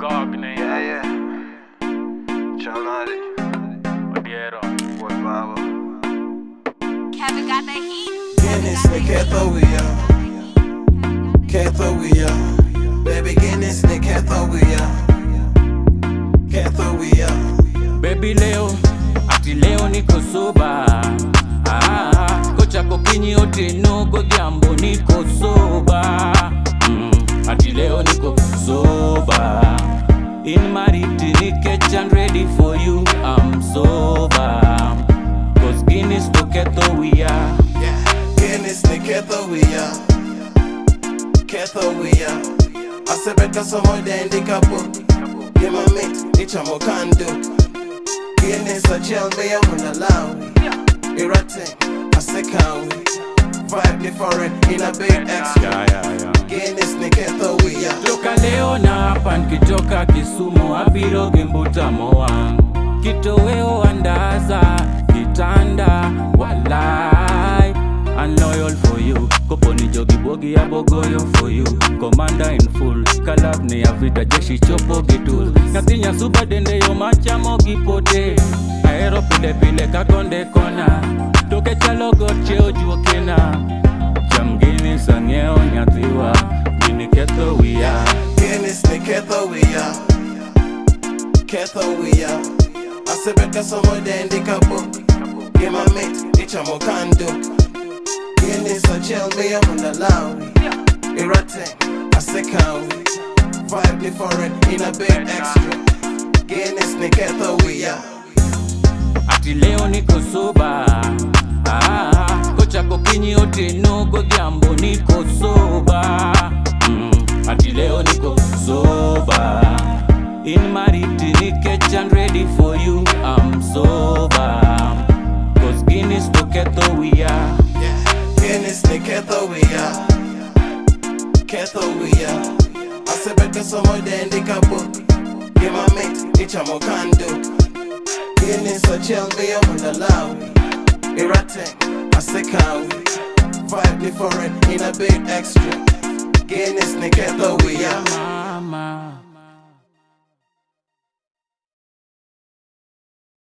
Cogney. Yeah. Chanari. Odiero. Wuod Baba. Kevin got that heat. GINIS ni KETHO WIYA. KETHO WIYA. Baby GINIS ni KETHO WIYA. KETHO WIYA. Baby ati leo niko soba. Kocha kokinyi oteno godhiambo niko soba. Ati leo niko soba. In mariti nikech and ready for you, I'm sober. Cause GINIS to KETHO WIYA. GINIS ni KETHO WIYA. KETHO WIYA. Asebeka somo dendi kapo. Give a mate, each amo can do. GINIS a chill me a munalawi. Irate, I say can we. Vibe the foreign in a big extra. GINIS ni KETHO WIYA. Toka leo na hapa nikitoka Kisumu abiro gembuta moa. Kitoweo andaza kitanda walai. I'm loyal for you. Koponi jogi bogi abogoyo for you. Commander in full. Kalab ni avita jeshi chopo gitul. Natinya suba dende yo macha mogi pote. Aero pile pile kakonde kona. Toke chalo goche ojuo kena. Jam GINIS anyeo nyathiwa. Gini KETHO WIYA. GINIS ni KETHO WIYA. KETHO WIYA. Asebeka somo dendi kapo. Give my mate, each amo can do. GINIS a chill me a munalawi. Irate, I say can we. Vibe the foreign in a big extra. GINIS ni KETHO WIYA. Ati leo niko soba. Kocha kokinyi oteno godhiambo niko soba. Ati leo niko soba. In mariti nikech and ready for you, I'm sober. Cause GINIS to KETHO WIYA. GINIS ni KETHO WIYA. KETHO WIYA. Asebeka somo dendi kapo. Give my mate, each amo can do. GINIS a chill me a munalawi. Irate, I say can we. Vibe the foreign in a big extra. GINIS ni KETHO WIYA. Mama.